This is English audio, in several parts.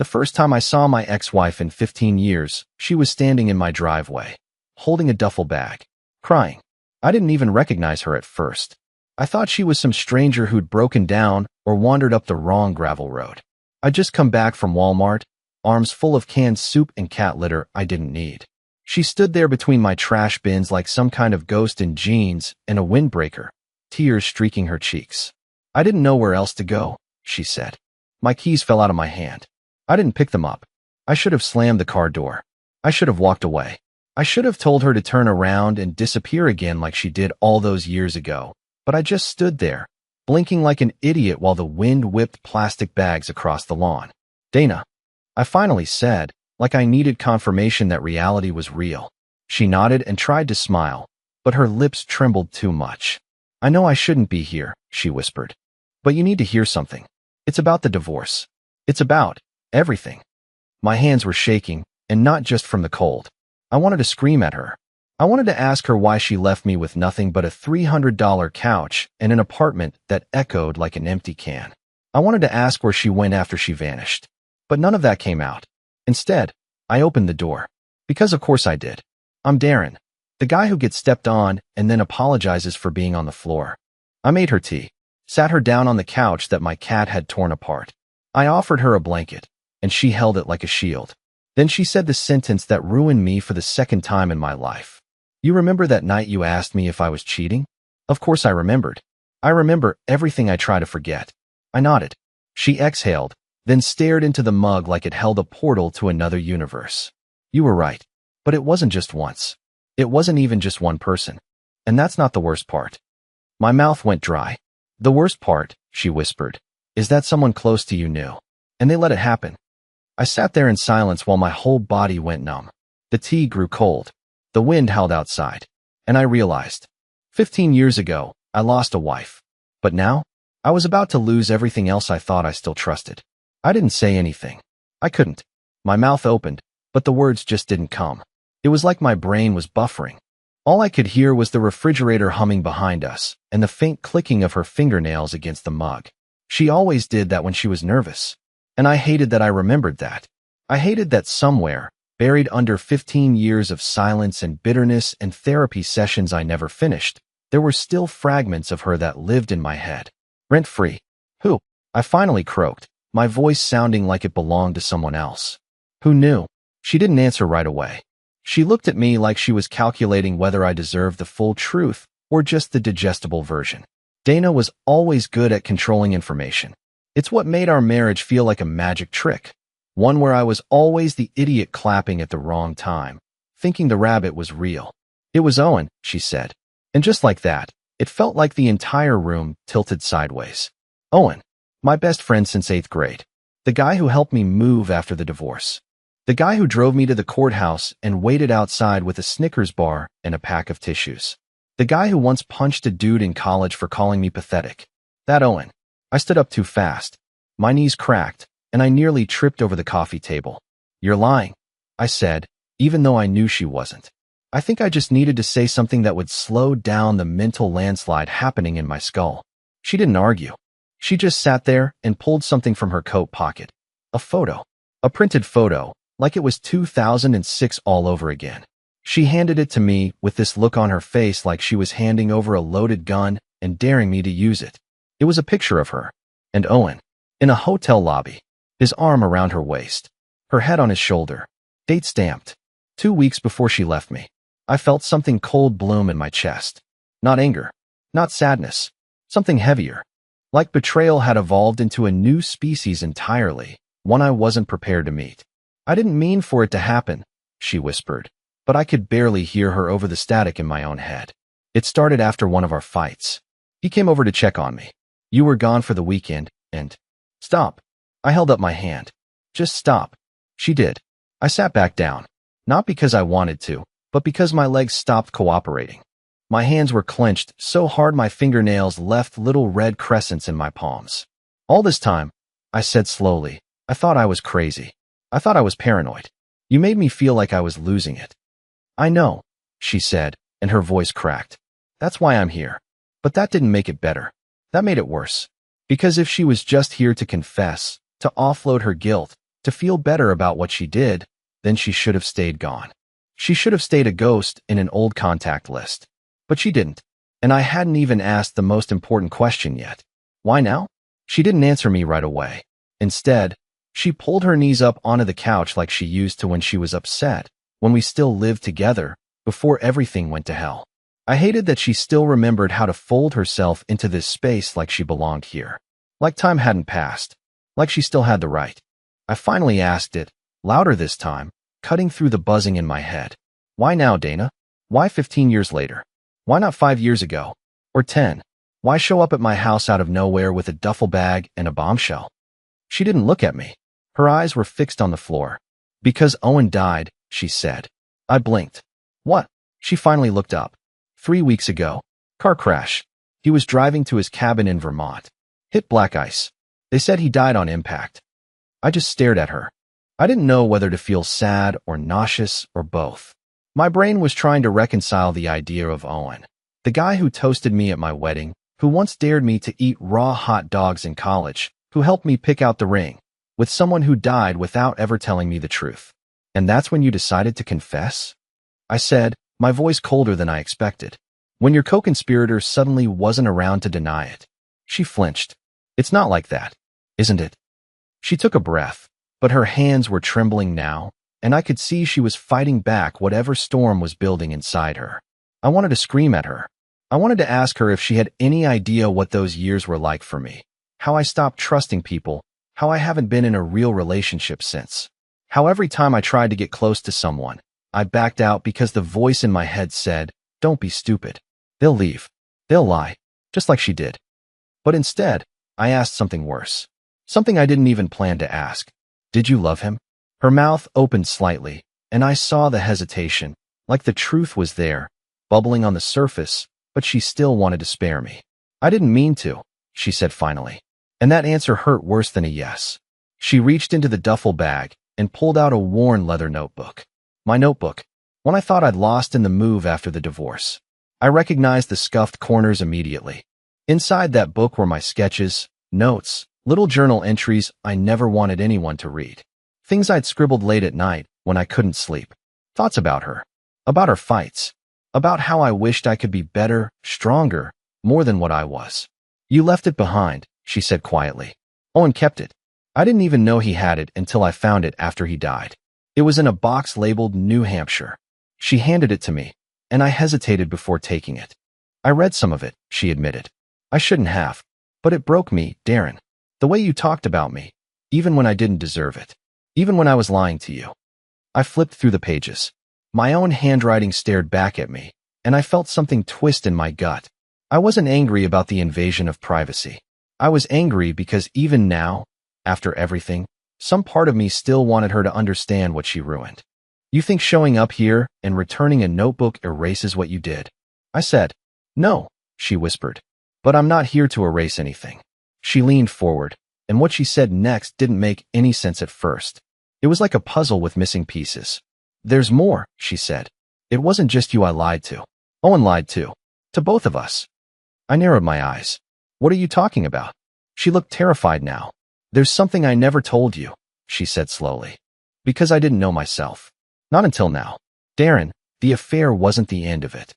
The first time I saw my ex-wife in 15 years, she was standing in my driveway, holding a duffel bag, crying. I didn't even recognize her at first. I thought she was some stranger who'd broken down or wandered up the wrong gravel road. I'd just come back from Walmart, arms full of canned soup and cat litter I didn't need. She stood there between my trash bins like some kind of ghost in jeans and a windbreaker, tears streaking her cheeks. I didn't know where else to go, she said. My keys fell out of my hand. I didn't pick them up. I should have slammed the car door. I should have walked away. I should have told her to turn around and disappear again like she did all those years ago. But I just stood there, blinking like an idiot while the wind whipped plastic bags across the lawn. Dana, I finally said, like I needed confirmation that reality was real. She nodded and tried to smile, but her lips trembled too much. I know I shouldn't be here, she whispered. But you need to hear something. It's about the divorce. It's about everything. My hands were shaking, and not just from the cold. I wanted to scream at her. I wanted to ask her why she left me with nothing but a $300 couch and an apartment that echoed like an empty can. I wanted to ask where she went after she vanished. But none of that came out. Instead, I opened the door. Because of course I did. I'm Darren, the guy who gets stepped on and then apologizes for being on the floor. I made her tea, sat her down on the couch that my cat had torn apart. I offered her a blanket, and she held it like a shield. Then she said the sentence that ruined me for the second time in my life. You remember that night you asked me if I was cheating? Of course I remembered. I remember everything I try to forget. I nodded. She exhaled, then stared into the mug like it held a portal to another universe. You were right. But it wasn't just once. It wasn't even just one person. And that's not the worst part. My mouth went dry. The worst part, she whispered, is that someone close to you knew. And they let it happen. I sat there in silence while my whole body went numb. The tea grew cold. The wind howled outside. And I realized, 15 years ago, I lost a wife. But now, I was about to lose everything else I thought I still trusted. I didn't say anything. I couldn't. My mouth opened, but the words just didn't come. It was like my brain was buffering. All I could hear was the refrigerator humming behind us and the faint clicking of her fingernails against the mug. She always did that when she was nervous. And I hated that I remembered that. I hated that somewhere, buried under 15 years of silence and bitterness and therapy sessions I never finished, there were still fragments of her that lived in my head. Rent-free. Who? I finally croaked, my voice sounding like it belonged to someone else. Who knew? She didn't answer right away. She looked at me like she was calculating whether I deserved the full truth or just the digestible version. Dana was always good at controlling information. It's what made our marriage feel like a magic trick. One where I was always the idiot clapping at the wrong time, thinking the rabbit was real. It was Owen, she said. And just like that, it felt like the entire room tilted sideways. Owen, my best friend since 8th grade. The guy who helped me move after the divorce. The guy who drove me to the courthouse and waited outside with a Snickers bar and a pack of tissues. The guy who once punched a dude in college for calling me pathetic. That Owen. I stood up too fast. My knees cracked, and I nearly tripped over the coffee table. You're lying, I said, even though I knew she wasn't. I think I just needed to say something that would slow down the mental landslide happening in my skull. She didn't argue. She just sat there and pulled something from her coat pocket. A photo. A printed photo, like it was 2006 all over again. She handed it to me with this look on her face like she was handing over a loaded gun and daring me to use it. It was a picture of her and Owen in a hotel lobby, his arm around her waist, her head on his shoulder, date stamped. 2 weeks before she left me. I felt something cold bloom in my chest. Not anger, not sadness, something heavier. Like betrayal had evolved into a new species entirely, one I wasn't prepared to meet. I didn't mean for it to happen, she whispered, but I could barely hear her over the static in my own head. It started after one of our fights. He came over to check on me. You were gone for the weekend, and... Stop. I held up my hand. Just stop. She did. I sat back down. Not because I wanted to, but because my legs stopped cooperating. My hands were clenched so hard my fingernails left little red crescents in my palms. All this time, I said slowly, I thought I was crazy. I thought I was paranoid. You made me feel like I was losing it. I know, she said, and her voice cracked. That's why I'm here. But that didn't make it better. That made it worse. Because if she was just here to confess, to offload her guilt, to feel better about what she did, then she should have stayed gone. She should have stayed a ghost in an old contact list. But she didn't. And I hadn't even asked the most important question yet. Why now? She didn't answer me right away. Instead, she pulled her knees up onto the couch like she used to when she was upset, when we still lived together, before everything went to hell. I hated that she still remembered how to fold herself into this space like she belonged here. Like time hadn't passed. Like she still had the right. I finally asked it, louder this time, cutting through the buzzing in my head. Why now, Dana? Why 15 years later? Why not 5 years ago? Or 10? Why show up at my house out of nowhere with a duffel bag and a bombshell? She didn't look at me. Her eyes were fixed on the floor. Because Owen died, she said. I blinked. What? She finally looked up. 3 weeks ago. Car crash. He was driving to his cabin in Vermont. Hit black ice. They said he died on impact. I just stared at her. I didn't know whether to feel sad or nauseous or both. My brain was trying to reconcile the idea of Owen, the guy who toasted me at my wedding, who once dared me to eat raw hot dogs in college, who helped me pick out the ring, with someone who died without ever telling me the truth. And that's when you decided to confess? I said, my voice colder than I expected. When your co-conspirator suddenly wasn't around to deny it. She flinched. It's not like that, isn't it? She took a breath, but her hands were trembling now, and I could see she was fighting back whatever storm was building inside her. I wanted to scream at her. I wanted to ask her if she had any idea what those years were like for me, how I stopped trusting people, how I haven't been in a real relationship since, how every time I tried to get close to someone, I backed out because the voice in my head said, don't be stupid. They'll leave. They'll lie, just like she did. But instead, I asked something worse, something I didn't even plan to ask. Did you love him? Her mouth opened slightly, and I saw the hesitation, like the truth was there, bubbling on the surface, but she still wanted to spare me. I didn't mean to, she said finally. And that answer hurt worse than a yes. She reached into the duffel bag and pulled out a worn leather notebook. My notebook, one I thought I'd lost in the move after the divorce. I recognized the scuffed corners immediately. Inside that book were my sketches, notes, little journal entries I never wanted anyone to read. Things I'd scribbled late at night when I couldn't sleep. Thoughts about her fights, about how I wished I could be better, stronger, more than what I was. You left it behind, she said quietly. Owen kept it. I didn't even know he had it until I found it after he died. It was in a box labeled New Hampshire. She handed it to me, and I hesitated before taking it. I read some of it, she admitted. I shouldn't have. But it broke me, Darren. The way you talked about me, even when I didn't deserve it. Even when I was lying to you. I flipped through the pages. My own handwriting stared back at me, and I felt something twist in my gut. I wasn't angry about the invasion of privacy. I was angry because even now, after everything, some part of me still wanted her to understand what she ruined. You think showing up here and returning a notebook erases what you did? I said. No, she whispered. But I'm not here to erase anything. She leaned forward, and what she said next didn't make any sense at first. It was like a puzzle with missing pieces. There's more, she said. It wasn't just you I lied to. Owen lied too. To both of us. I narrowed my eyes. What are you talking about? She looked terrified now. There's something I never told you, she said slowly. Because I didn't know myself. Not until now. Darren, the affair wasn't the end of it.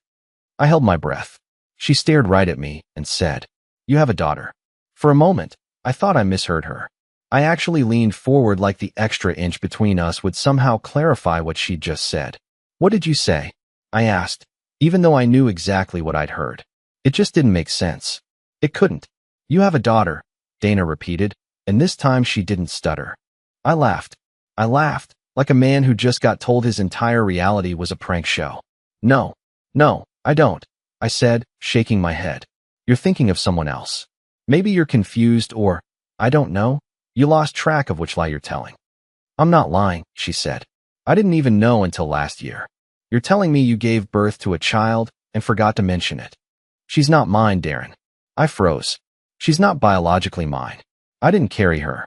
I held my breath. She stared right at me and said, you have a daughter. For a moment, I thought I misheard her. I actually leaned forward like the extra inch between us would somehow clarify what she'd just said. What did you say? I asked, even though I knew exactly what I'd heard. It just didn't make sense. It couldn't. You have a daughter, Dana repeated, and this time she didn't stutter. I laughed. I laughed, like a man who just got told his entire reality was a prank show. No, I don't, I said, shaking my head. You're thinking of someone else. Maybe you're confused or, I don't know, you lost track of which lie you're telling. I'm not lying, she said. I didn't even know until last year. You're telling me you gave birth to a child and forgot to mention it. She's not mine, Darren. I froze. She's not biologically mine. I didn't carry her.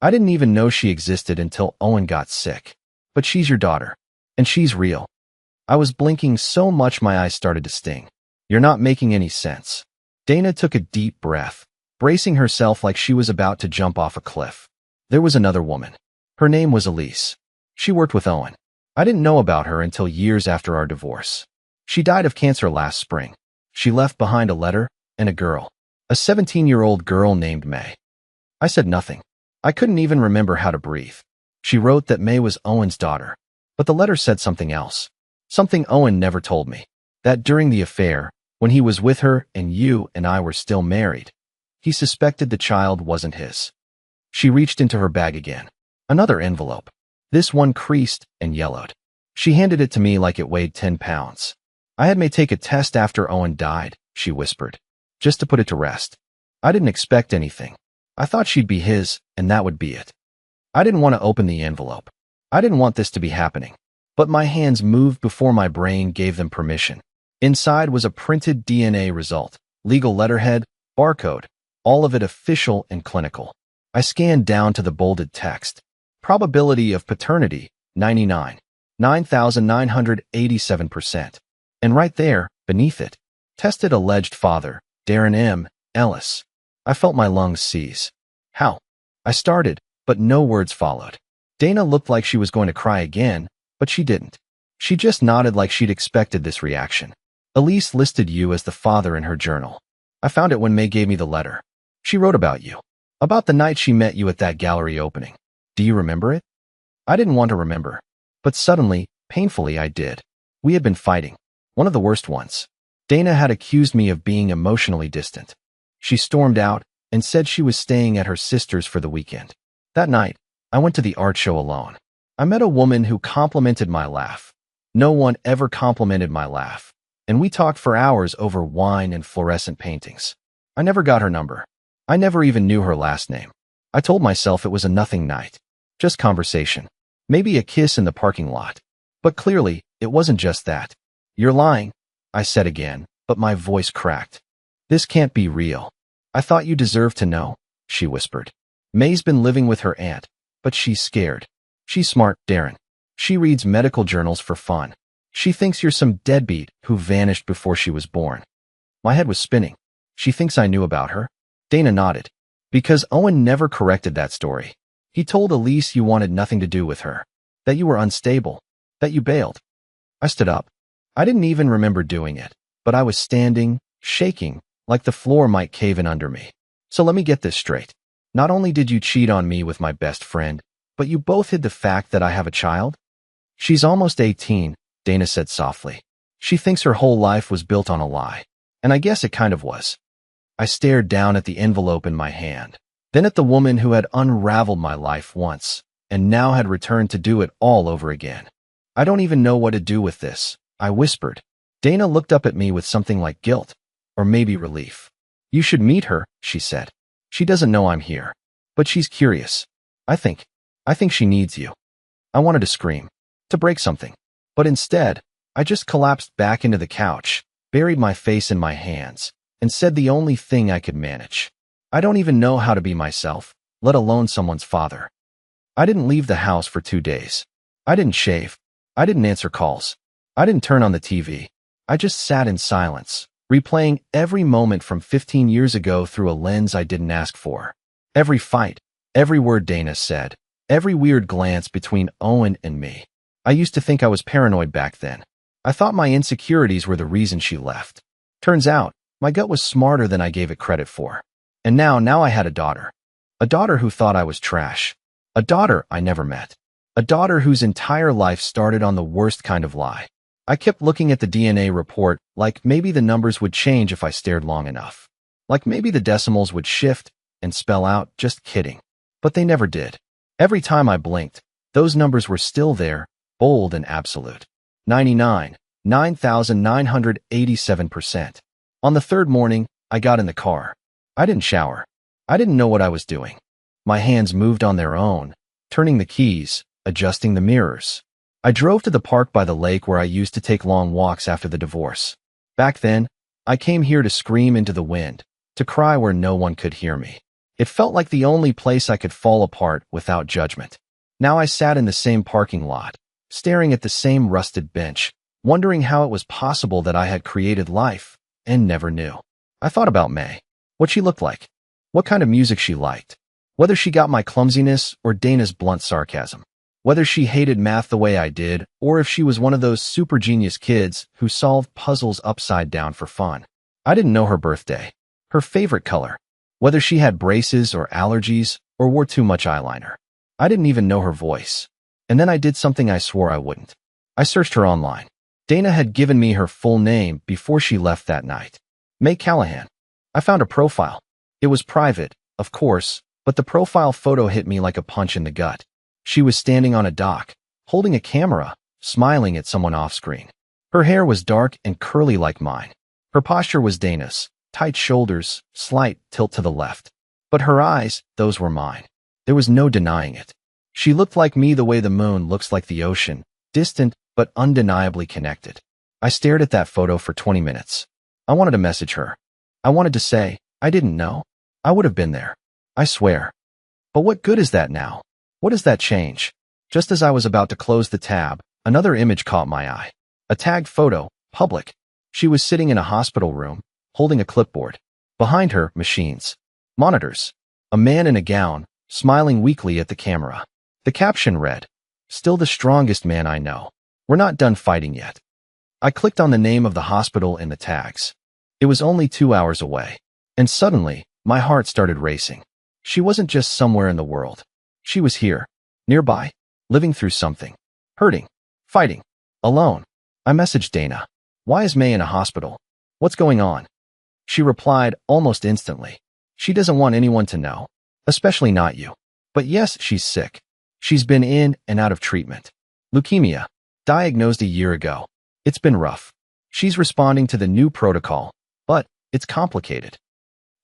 I didn't even know she existed until Owen got sick. But she's your daughter. And she's real. I was blinking so much my eyes started to sting. You're not making any sense. Dana took a deep breath, bracing herself like she was about to jump off a cliff. There was another woman. Her name was Elise. She worked with Owen. I didn't know about her until years after our divorce. She died of cancer last spring. She left behind a letter and a girl. A 17-year-old girl named May. I said nothing. I couldn't even remember how to breathe. She wrote that May was Owen's daughter. But the letter said something else. Something Owen never told me. That during the affair, when he was with her and you and I were still married, he suspected the child wasn't his. She reached into her bag again. Another envelope. This one creased and yellowed. She handed it to me like it weighed 10 pounds. I had May take a test after Owen died, she whispered, just to put it to rest. I didn't expect anything. I thought she'd be his, and that would be it. I didn't want to open the envelope. I didn't want this to be happening. But my hands moved before my brain gave them permission. Inside was a printed DNA result, legal letterhead, barcode, all of it official and clinical. I scanned down to the bolded text. Probability of paternity, 9,987%. And right there, beneath it, tested alleged father, Darren M. Ellis. I felt my lungs seize. How? I started, but no words followed. Dana looked like she was going to cry again, but she didn't. She just nodded like she'd expected this reaction. Elise listed you as the father in her journal. I found it when May gave me the letter. She wrote about you. About the night she met you at that gallery opening. Do you remember it? I didn't want to remember. But suddenly, painfully, I did. We had been fighting. One of the worst ones. Dana had accused me of being emotionally distant. She stormed out and said she was staying at her sister's for the weekend. That night, I went to the art show alone. I met a woman who complimented my laugh. No one ever complimented my laugh. And we talked for hours over wine and fluorescent paintings. I never got her number. I never even knew her last name. I told myself it was a nothing night. Just conversation. Maybe a kiss in the parking lot. But clearly, it wasn't just that. You're lying, I said again, but my voice cracked. This can't be real. I thought you deserved to know, she whispered. May's been living with her aunt, but she's scared. She's smart, Darren. She reads medical journals for fun. She thinks you're some deadbeat who vanished before she was born. My head was spinning. She thinks I knew about her? Dana nodded. Because Owen never corrected that story. He told Elise you wanted nothing to do with her. That you were unstable. That you bailed. I stood up. I didn't even remember doing it, but I was standing, shaking, like the floor might cave in under me. So let me get this straight. Not only did you cheat on me with my best friend, but you both hid the fact that I have a child? She's almost 18, Dana said softly. She thinks her whole life was built on a lie. And I guess it kind of was. I stared down at the envelope in my hand, then at the woman who had unraveled my life once, and now had returned to do it all over again. I don't even know what to do with this, I whispered. Dana looked up at me with something like guilt, or maybe relief. You should meet her, she said. She doesn't know I'm here, but she's curious. I think she needs you. I wanted to scream, to break something, but instead, I just collapsed back into the couch, buried my face in my hands, and said the only thing I could manage. I don't even know how to be myself, let alone someone's father. I didn't leave the house for 2 days. I didn't shave. I didn't answer calls. I didn't turn on the TV. I just sat in silence, replaying every moment from 15 years ago through a lens I didn't ask for. Every fight, every word Dana said, every weird glance between Owen and me. I used to think I was paranoid back then. I thought my insecurities were the reason she left. Turns out, my gut was smarter than I gave it credit for. And now I had a daughter. A daughter who thought I was trash. A daughter I never met. A daughter whose entire life started on the worst kind of lie. I kept looking at the DNA report like maybe the numbers would change if I stared long enough. Like maybe the decimals would shift and spell out just kidding. But they never did. Every time I blinked, those numbers were still there, bold and absolute. 9,987%. On the third morning, I got in the car. I didn't shower. I didn't know what I was doing. My hands moved on their own, turning the keys, adjusting the mirrors. I drove to the park by the lake where I used to take long walks after the divorce. Back then, I came here to scream into the wind, to cry where no one could hear me. It felt like the only place I could fall apart without judgment. Now I sat in the same parking lot, staring at the same rusted bench, wondering how it was possible that I had created life and never knew. I thought about May, what she looked like, what kind of music she liked, Whether she got my clumsiness or Dana's blunt sarcasm. Whether she hated math the way I did, or if she was one of those super genius kids who solved puzzles upside down for fun. I didn't know her birthday, her favorite color, whether she had braces or allergies or wore too much eyeliner. I didn't even know her voice. And then I did something I swore I wouldn't. I searched her online. Dana had given me her full name before she left that night. May Callahan. I found a profile. It was private, of course, but the profile photo hit me like a punch in the gut. She was standing on a dock, holding a camera, smiling at someone off-screen. Her hair was dark and curly like mine. Her posture was Dana's, tight shoulders, slight tilt to the left. But her eyes, those were mine. There was no denying it. She looked like me the way the moon looks like the ocean, distant but undeniably connected. I stared at that photo for 20 minutes. I wanted to message her. I wanted to say, I didn't know. I would have been there. I swear. But what good is that now? What does that change? Just as I was about to close the tab, another image caught my eye. A tagged photo, public. She was sitting in a hospital room, holding a clipboard. Behind her, machines. Monitors. A man in a gown, smiling weakly at the camera. The caption read, "Still the strongest man I know. We're not done fighting yet." I clicked on the name of the hospital and the tags. It was only 2 hours away. And suddenly, my heart started racing. She wasn't just somewhere in the world. She was here, nearby, living through something, hurting, fighting, alone. I messaged Dana. Why is May in a hospital? What's going on? She replied almost instantly. She doesn't want anyone to know, especially not you. But yes, she's sick. She's been in and out of treatment. Leukemia, diagnosed a year ago. It's been rough. She's responding to the new protocol, but it's complicated.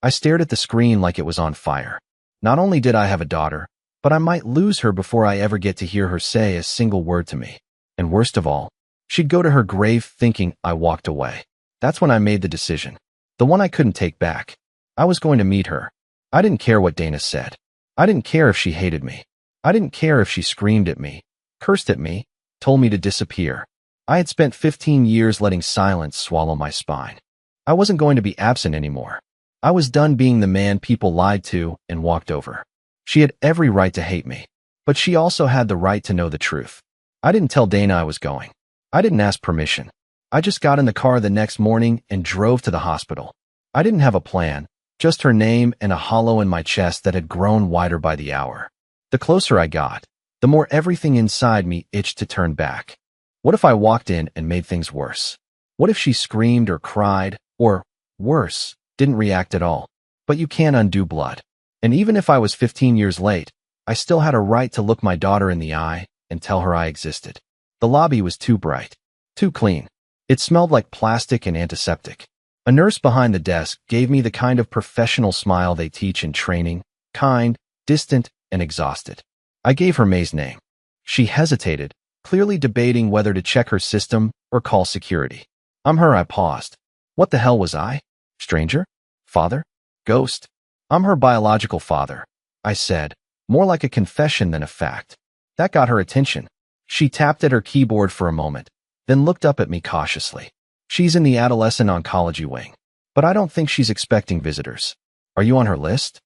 I stared at the screen like it was on fire. Not only did I have a daughter, but I might lose her before I ever get to hear her say a single word to me. And worst of all, she'd go to her grave thinking I walked away. That's when I made the decision. The one I couldn't take back. I was going to meet her. I didn't care what Dana said. I didn't care if she hated me. I didn't care if she screamed at me, cursed at me, told me to disappear. I had spent 15 years letting silence swallow my spine. I wasn't going to be absent anymore. I was done being the man people lied to and walked over. She had every right to hate me, but she also had the right to know the truth. I didn't tell Dana I was going. I didn't ask permission. I just got in the car the next morning and drove to the hospital. I didn't have a plan, just her name and a hollow in my chest that had grown wider by the hour. The closer I got, the more everything inside me itched to turn back. What if I walked in and made things worse? What if she screamed or cried, or, worse, didn't react at all? But you can't undo blood. And even if I was 15 years late, I still had a right to look my daughter in the eye and tell her I existed. The lobby was too bright, too clean. It smelled like plastic and antiseptic. A nurse behind the desk gave me the kind of professional smile they teach in training, kind, distant, and exhausted. I gave her May's name. She hesitated, clearly debating whether to check her system or call security. I'm her. I paused. What the hell was I? Stranger? Father? Ghost? I'm her biological father, I said, more like a confession than a fact. That got her attention. She tapped at her keyboard for a moment, then looked up at me cautiously. She's in the adolescent oncology wing, but I don't think she's expecting visitors. Are you on her list?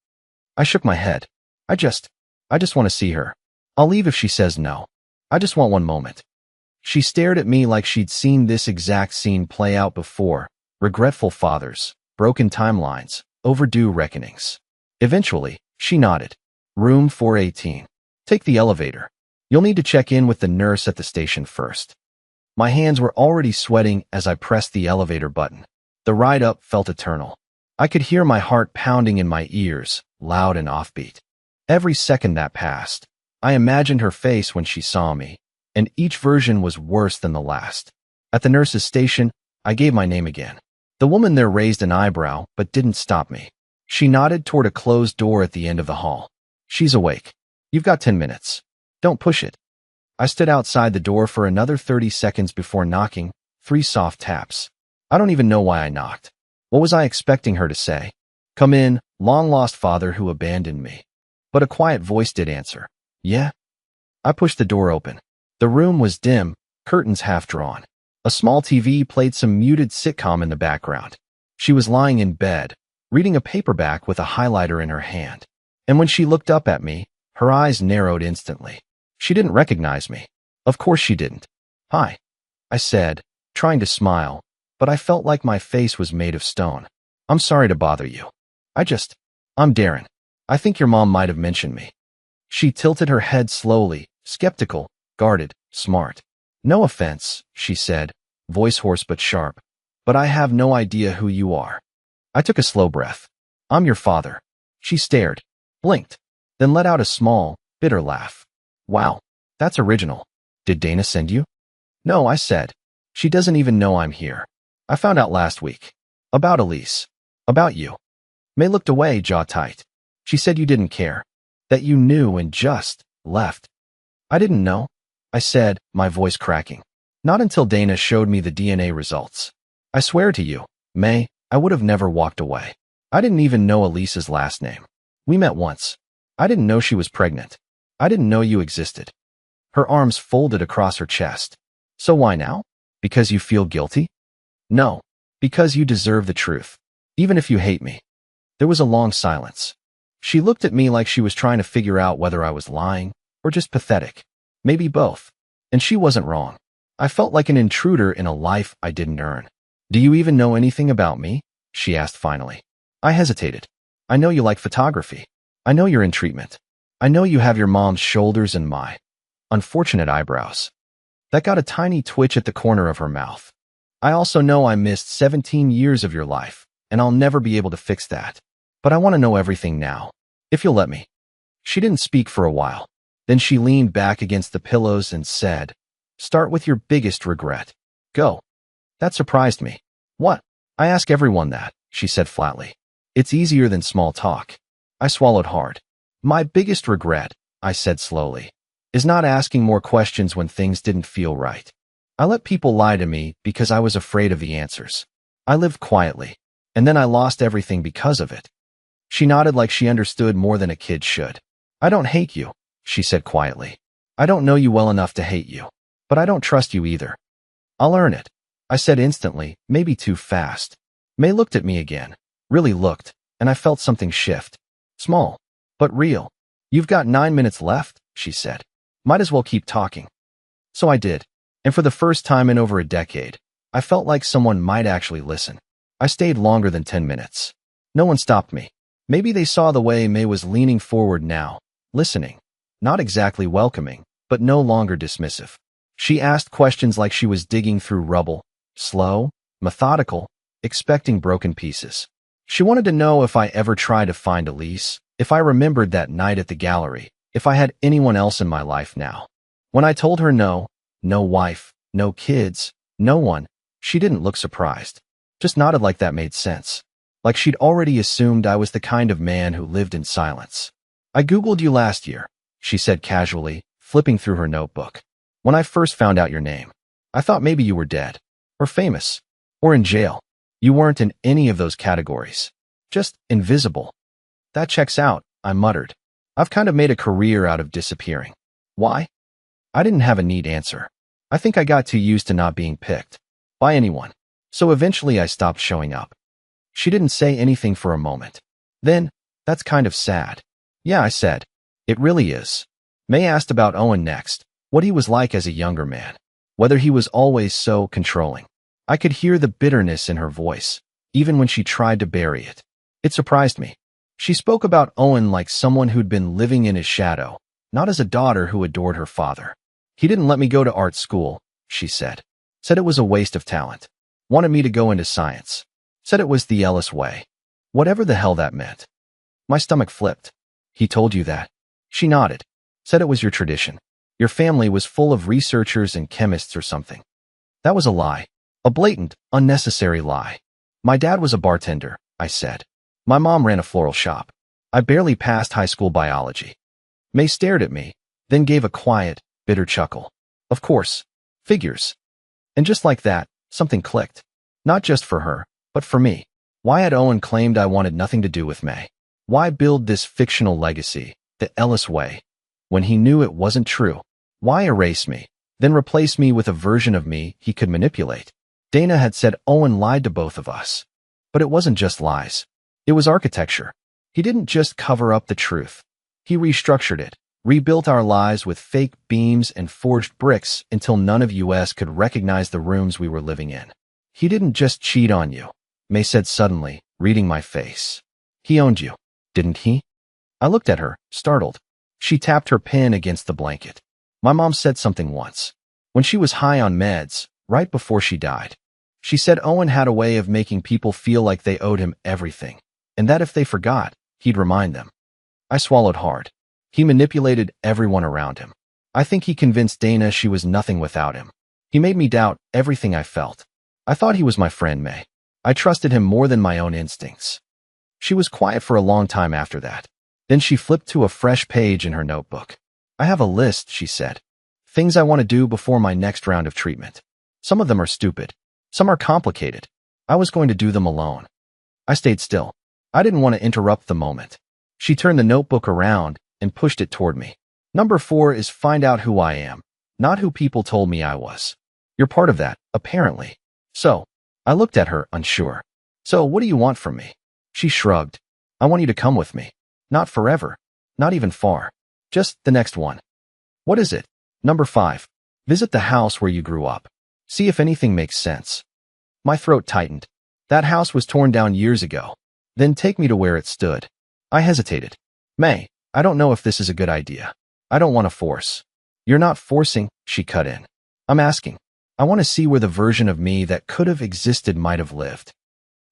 I shook my head. I just want to see her. I'll leave if she says no. I just want one moment. She stared at me like she'd seen this exact scene play out before. Regretful fathers, broken timelines, overdue reckonings. Eventually, she nodded. Room 418. Take the elevator. You'll need to check in with the nurse at the station first. My hands were already sweating as I pressed the elevator button. The ride up felt eternal. I could hear my heart pounding in my ears, loud and offbeat. Every second that passed, I imagined her face when she saw me, and each version was worse than the last. At the nurse's station, I gave my name again. The woman there raised an eyebrow, but didn't stop me. She nodded toward a closed door at the end of the hall. She's awake. You've got 10 minutes. Don't push it. I stood outside the door for another 30 seconds before knocking, 3 soft taps. I don't even know why I knocked. What was I expecting her to say? Come in, long-lost father who abandoned me. But a quiet voice did answer. Yeah? I pushed the door open. The room was dim, curtains half drawn. A small TV played some muted sitcom in the background. She was lying in bed, reading a paperback with a highlighter in her hand. And when she looked up at me, her eyes narrowed instantly. She didn't recognize me. Of course she didn't. "Hi," I said, trying to smile, but I felt like my face was made of stone. "I'm sorry to bother you. I'm Darren. I think your mom might have mentioned me." She tilted her head slowly, skeptical, guarded, smart. "No offense," she said, voice hoarse but sharp, "but I have no idea who you are." I took a slow breath. "I'm your father." She stared, blinked, then let out a small, bitter laugh. "Wow, that's original. Did Dana send you?" "No," I said. "She doesn't even know I'm here. I found out last week. About Elise. About you." May looked away, jaw tight. "She said you didn't care. That you knew and just left." "I didn't know," I said, my voice cracking. "Not until Dana showed me the DNA results. I swear to you, May, I would have never walked away. I didn't even know Elise's last name. We met once. I didn't know she was pregnant. I didn't know you existed." Her arms folded across her chest. "So why now? Because you feel guilty?" "No, because you deserve the truth, even if you hate me." There was a long silence. She looked at me like she was trying to figure out whether I was lying or just pathetic. Maybe both. And she wasn't wrong. I felt like an intruder in a life I didn't earn. "Do you even know anything about me?" she asked finally. I hesitated. "I know you like photography. I know you're in treatment. I know you have your mom's shoulders and my unfortunate eyebrows." That got a tiny twitch at the corner of her mouth. "I also know I missed 17 years of your life, and I'll never be able to fix that. But I want to know everything now, if you'll let me." She didn't speak for a while. Then she leaned back against the pillows and said, "Start with your biggest regret. Go." That surprised me. "What?" "I ask everyone that," she said flatly. "It's easier than small talk." I swallowed hard. "My biggest regret," I said slowly, "is not asking more questions when things didn't feel right. I let people lie to me because I was afraid of the answers. I lived quietly, and then I lost everything because of it." She nodded like she understood more than a kid should. "I don't hate you," she said quietly. "I don't know you well enough to hate you, but I don't trust you either." "I'll earn it," I said instantly, maybe too fast. May looked at me again, really looked, and I felt something shift. Small, but real. "You've got 9 minutes left," she said. "Might as well keep talking." So I did, and for the first time in over a decade, I felt like someone might actually listen. I stayed longer than 10 minutes. No one stopped me. Maybe they saw the way May was leaning forward now, listening. Not exactly welcoming, but no longer dismissive. She asked questions like she was digging through rubble, slow, methodical, expecting broken pieces. She wanted to know if I ever tried to find Elise, if I remembered that night at the gallery, if I had anyone else in my life now. When I told her no, no wife, no kids, no one, she didn't look surprised. Just nodded like that made sense. Like she'd already assumed I was the kind of man who lived in silence. "I Googled you last year," she said casually, flipping through her notebook. "When I first found out your name, I thought maybe you were dead, or famous, or in jail. You weren't in any of those categories. Just invisible." "That checks out," I muttered. "I've kind of made a career out of disappearing." "Why?" I didn't have a neat answer. I think I got too used to not being picked by anyone. So eventually I stopped showing up. She didn't say anything for a moment. Then, "That's kind of sad." "Yeah," I said. "It really is." May asked about Owen next, what he was like as a younger man, whether he was always so controlling. I could hear the bitterness in her voice, even when she tried to bury it. It surprised me. She spoke about Owen like someone who'd been living in his shadow, not as a daughter who adored her father. "He didn't let me go to art school," she said. "Said it was a waste of talent. Wanted me to go into science. Said it was the Ellis way." Whatever the hell that meant. My stomach flipped. "He told you that?" She nodded. "Said it was your tradition. Your family was full of researchers and chemists or something." That was a lie. A blatant, unnecessary lie. "My dad was a bartender," I said. "My mom ran a floral shop. I barely passed high school biology." May stared at me, then gave a quiet, bitter chuckle. "Of course. Figures." And just like that, something clicked. Not just for her, but for me. Why had Owen claimed I wanted nothing to do with May? Why build this fictional legacy, the Ellis way, when he knew it wasn't true? Why erase me, then replace me with a version of me he could manipulate? Dana had said Owen lied to both of us. But it wasn't just lies. It was architecture. He didn't just cover up the truth. He restructured it, rebuilt our lives with fake beams and forged bricks until none of us could recognize the rooms we were living in. He didn't just cheat on you, May said suddenly, reading my face. He owned you, didn't he? I looked at her, startled. She tapped her pen against the blanket. My mom said something once. When she was high on meds, right before she died. She said Owen had a way of making people feel like they owed him everything, and that if they forgot, he'd remind them. I swallowed hard. He manipulated everyone around him. I think he convinced Dana she was nothing without him. He made me doubt everything I felt. I thought he was my friend, May. I trusted him more than my own instincts. She was quiet for a long time after that. Then she flipped to a fresh page in her notebook. I have a list, she said. Things I want to do before my next round of treatment. Some of them are stupid. Some are complicated. I was going to do them alone. I stayed still. I didn't want to interrupt the moment. She turned the notebook around and pushed it toward me. Number 4 is find out who I am, not who people told me I was. You're part of that, apparently. So, I looked at her, unsure. So, what do you want from me? She shrugged. I want you to come with me. Not forever. Not even far. Just the next one. What is it? Number 5. Visit the house where you grew up. See if anything makes sense. My throat tightened. That house was torn down years ago. Then take me to where it stood. I hesitated. May, I don't know if this is a good idea. I don't want to force. You're not forcing, she cut in. I'm asking. I want to see where the version of me that could have existed might have lived.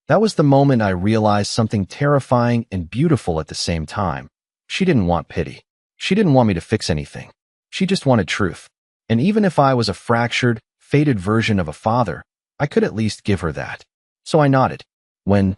That was the moment I realized something terrifying and beautiful at the same time. She didn't want pity. She didn't want me to fix anything. She just wanted truth. And even if I was a fractured, faded version of a father, I could at least give her that. So I nodded. When?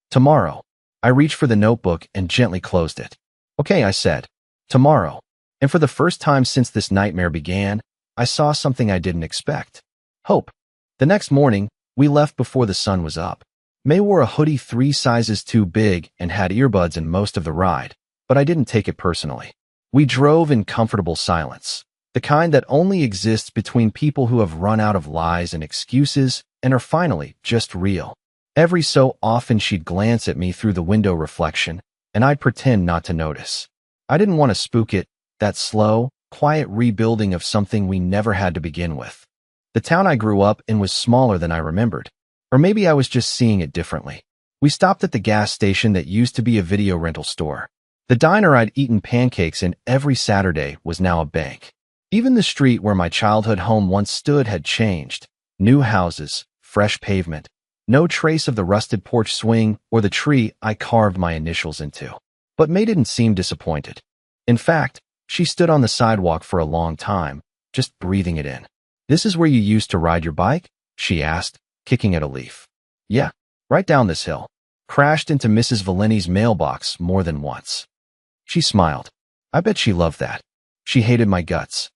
Tomorrow. I reached for the notebook and gently closed it. Okay, I said. Tomorrow. And for the first time since this nightmare began, I saw something I didn't expect. Hope. The next morning, we left before the sun was up. May wore a hoodie 3 sizes too big and had earbuds in most of the ride, but I didn't take it personally. We drove in comfortable silence, the kind that only exists between people who have run out of lies and excuses and are finally just real. Every so often she'd glance at me through the window reflection, and I'd pretend not to notice. I didn't want to spook it, that slow, quiet rebuilding of something we never had to begin with. The town I grew up in was smaller than I remembered. Or maybe I was just seeing it differently. We stopped at the gas station that used to be a video rental store. The diner I'd eaten pancakes in every Saturday was now a bank. Even the street where my childhood home once stood had changed. New houses, fresh pavement, no trace of the rusted porch swing or the tree I carved my initials into. But May didn't seem disappointed. In fact, she stood on the sidewalk for a long time, just breathing it in. This is where you used to ride your bike? She asked, kicking at a leaf. Yeah, right down this hill. Crashed into Mrs. Valeni's mailbox more than once. She smiled. I bet she loved that. She hated my guts.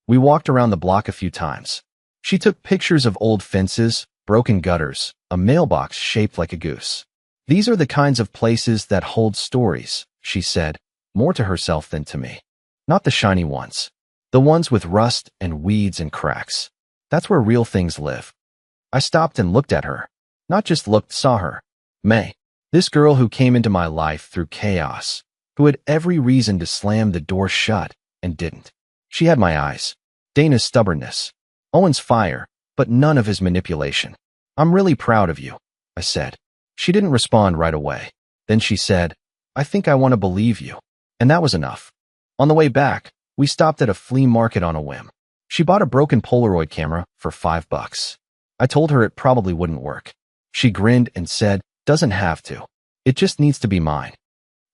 We walked around the block a few times. She took pictures of old fences, broken gutters, a mailbox shaped like a goose. These are the kinds of places that hold stories, she said, more to herself than to me. Not the shiny ones. The ones with rust and weeds and cracks. That's where real things live. I stopped and looked at her. Not just looked, saw her. May. This girl who came into my life through chaos, who had every reason to slam the door shut and didn't. She had my eyes. Dana's stubbornness. Owen's fire, but none of his manipulation. I'm really proud of you, I said. She didn't respond right away. Then she said, I think I want to believe you. And that was enough. On the way back, we stopped at a flea market on a whim. She bought a broken Polaroid camera for $5. I told her it probably wouldn't work. She grinned and said, doesn't have to. It just needs to be mine.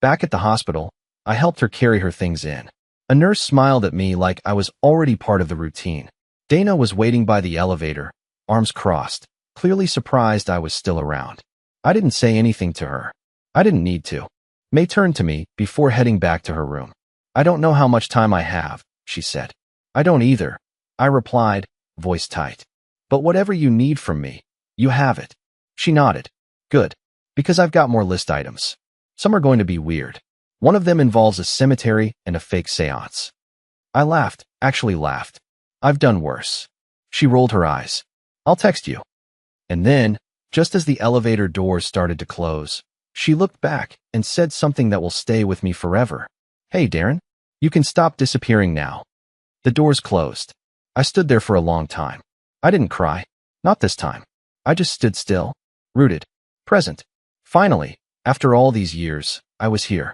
Back at the hospital, I helped her carry her things in. A nurse smiled at me like I was already part of the routine. Dana was waiting by the elevator, arms crossed, clearly surprised I was still around. I didn't say anything to her. I didn't need to. May turned to me before heading back to her room. I don't know how much time I have, she said. I don't either, I replied, voice tight. But whatever you need from me, you have it. She nodded. Good. Because I've got more list items. Some are going to be weird. One of them involves a cemetery and a fake seance. I laughed, actually laughed. I've done worse. She rolled her eyes. I'll text you. And then, just as the elevator doors started to close, She looked back and said something that will stay with me forever. Hey, Darren, you can stop disappearing now. The doors closed. I stood there for a long time. I didn't cry. Not this time. I just stood still, rooted, present. Finally, after all these years, I was here.